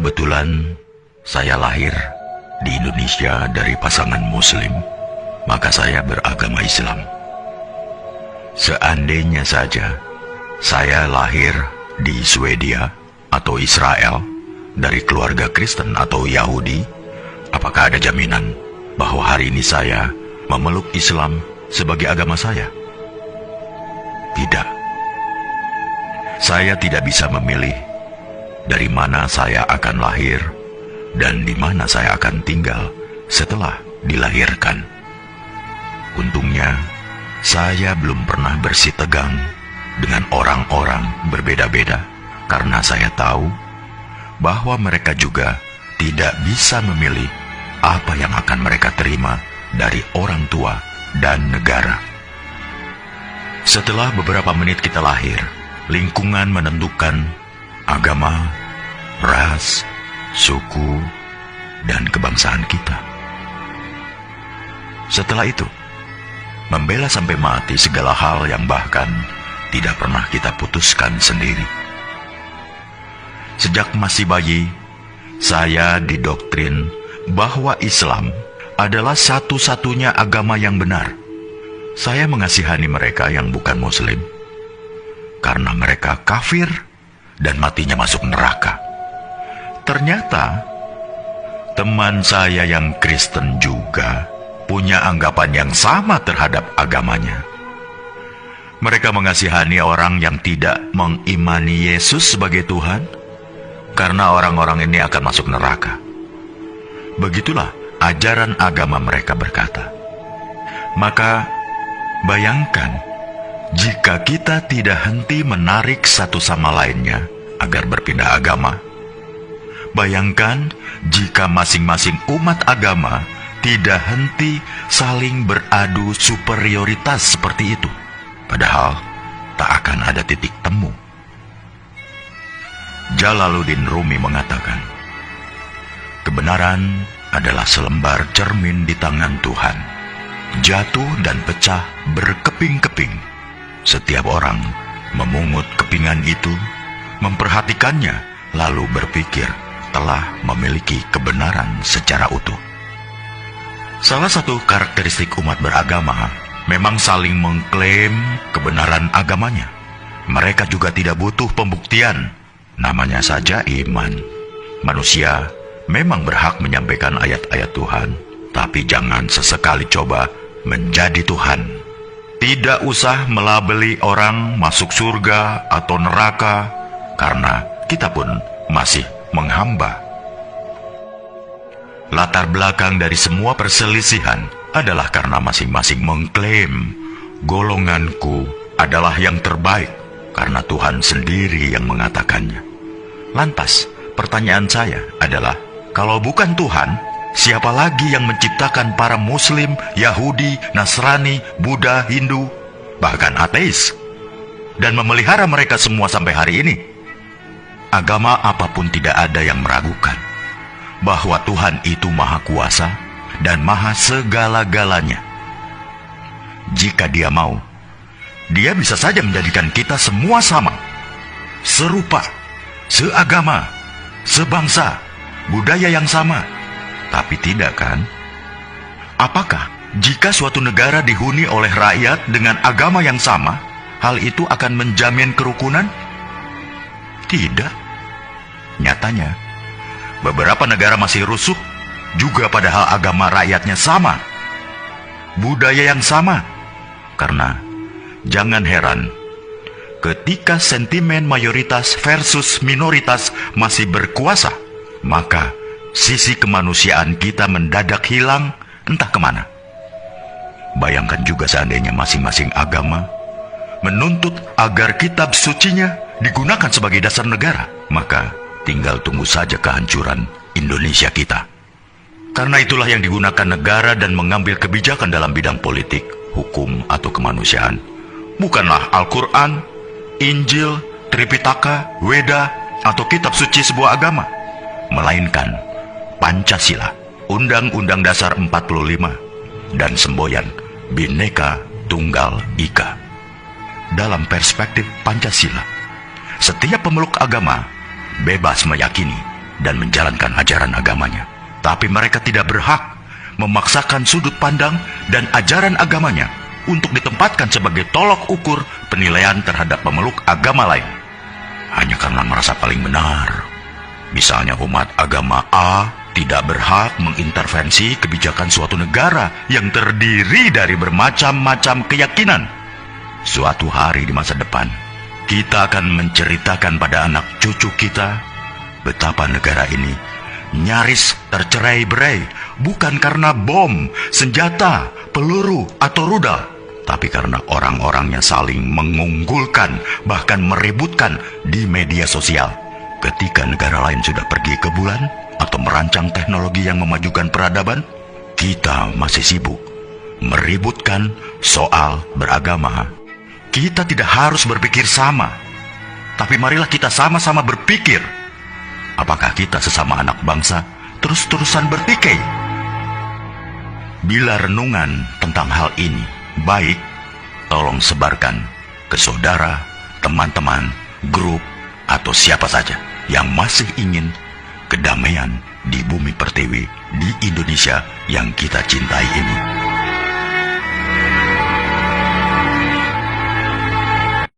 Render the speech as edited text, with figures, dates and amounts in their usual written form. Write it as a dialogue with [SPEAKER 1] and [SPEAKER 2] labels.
[SPEAKER 1] Kebetulan saya lahir di Indonesia dari pasangan Muslim, maka saya beragama Islam. Seandainya saja saya lahir di Swedia atau Israel dari keluarga Kristen atau Yahudi, apakah ada jaminan bahwa hari ini saya memeluk Islam sebagai agama saya? Tidak. Saya tidak bisa memilih dari mana saya akan lahir dan di mana saya akan tinggal setelah dilahirkan. Untungnya, saya belum pernah bersitegang dengan orang-orang berbeda-beda karena saya tahu bahwa mereka juga tidak bisa memilih apa yang akan mereka terima dari orang tua dan negara. Setelah beberapa menit kita lahir, lingkungan menentukan agama, ras, suku, dan kebangsaan kita. Setelah itu, membela sampai mati segala hal yang bahkan tidak pernah kita putuskan sendiri. Sejak masih bayi, saya didoktrin bahwa Islam adalah satu-satunya agama yang benar. Saya mengasihani mereka yang bukan Muslim, karena mereka kafir dan matinya masuk neraka. Ternyata, teman saya yang Kristen juga punya anggapan yang sama terhadap agamanya. Mereka mengasihani orang yang tidak mengimani Yesus sebagai Tuhan, karena orang-orang ini akan masuk neraka. Begitulah ajaran agama mereka berkata. Maka, bayangkan, jika kita tidak henti menarik satu sama lainnya agar berpindah agama. Bayangkan jika masing-masing umat agama tidak henti saling beradu superioritas seperti itu. Padahal tak akan ada titik temu. Jalaluddin Rumi mengatakan, kebenaran adalah selembar cermin di tangan Tuhan. Jatuh dan pecah berkeping-keping. Setiap orang memungut kepingan itu, memperhatikannya, lalu berpikir telah memiliki kebenaran secara utuh. Salah satu karakteristik umat beragama memang saling mengklaim kebenaran agamanya. Mereka juga tidak butuh pembuktian, namanya saja iman. Manusia memang berhak menyampaikan ayat-ayat Tuhan, tapi jangan sesekali coba menjadi Tuhan. Tidak usah melabeli orang masuk surga atau neraka, karena kita pun masih menghamba. Latar belakang dari semua perselisihan adalah karena masing-masing mengklaim golonganku adalah yang terbaik, karena Tuhan sendiri yang mengatakannya. Lantas, pertanyaan saya adalah, kalau bukan Tuhan, siapa lagi yang menciptakan para Muslim, Yahudi, Nasrani, Buddha, Hindu, bahkan ateis, dan memelihara mereka semua sampai hari ini? Agama apapun tidak ada yang meragukan bahwa Tuhan itu Maha Kuasa dan Maha Segala-galanya. Jika Dia mau, Dia bisa saja menjadikan kita semua sama, serupa, seagama, sebangsa, budaya yang sama. Tapi tidak kan? Apakah jika suatu negara dihuni oleh rakyat dengan agama yang sama, hal itu akan menjamin kerukunan? Tidak. Nyatanya, beberapa negara masih rusuh juga padahal agama rakyatnya sama, budaya yang sama. Karena jangan heran, ketika sentimen mayoritas versus minoritas masih berkuasa, maka sisi kemanusiaan kita mendadak hilang entah kemana. Bayangkan juga seandainya masing-masing agama menuntut agar kitab sucinya digunakan sebagai dasar negara, maka tinggal tunggu saja kehancuran Indonesia kita. Karena itulah yang digunakan negara dan mengambil kebijakan dalam bidang politik, hukum, atau kemanusiaan. Bukanlah Al-Quran, Injil, Tripitaka, Weda, atau kitab suci sebuah agama, melainkan Pancasila, Undang-Undang Dasar 45, dan semboyan Bhinneka Tunggal Ika. Dalam perspektif Pancasila, setiap pemeluk agama bebas meyakini dan menjalankan ajaran agamanya. Tapi mereka tidak berhak memaksakan sudut pandang dan ajaran agamanya untuk ditempatkan sebagai tolok ukur penilaian terhadap pemeluk agama lain, hanya karena merasa paling benar. Misalnya umat agama A tidak berhak mengintervensi kebijakan suatu negara yang terdiri dari bermacam-macam keyakinan. Suatu hari di masa depan, kita akan menceritakan pada anak cucu kita betapa negara ini nyaris tercerai-berai, bukan karena bom, senjata, peluru, atau rudal, tapi karena orang-orangnya saling mengunggulkan, bahkan meributkan di media sosial. Ketika negara lain sudah pergi ke bulan atau merancang teknologi yang memajukan peradaban, kita masih sibuk meributkan soal beragama. Kita tidak harus berpikir sama, tapi marilah kita sama-sama berpikir. Apakah kita sesama anak bangsa terus-terusan bertikai? Bila renungan tentang hal ini baik, tolong sebarkan ke saudara, teman-teman, grup, atau siapa saja yang masih ingin kedamaian di bumi pertiwi di Indonesia yang kita cintai ini.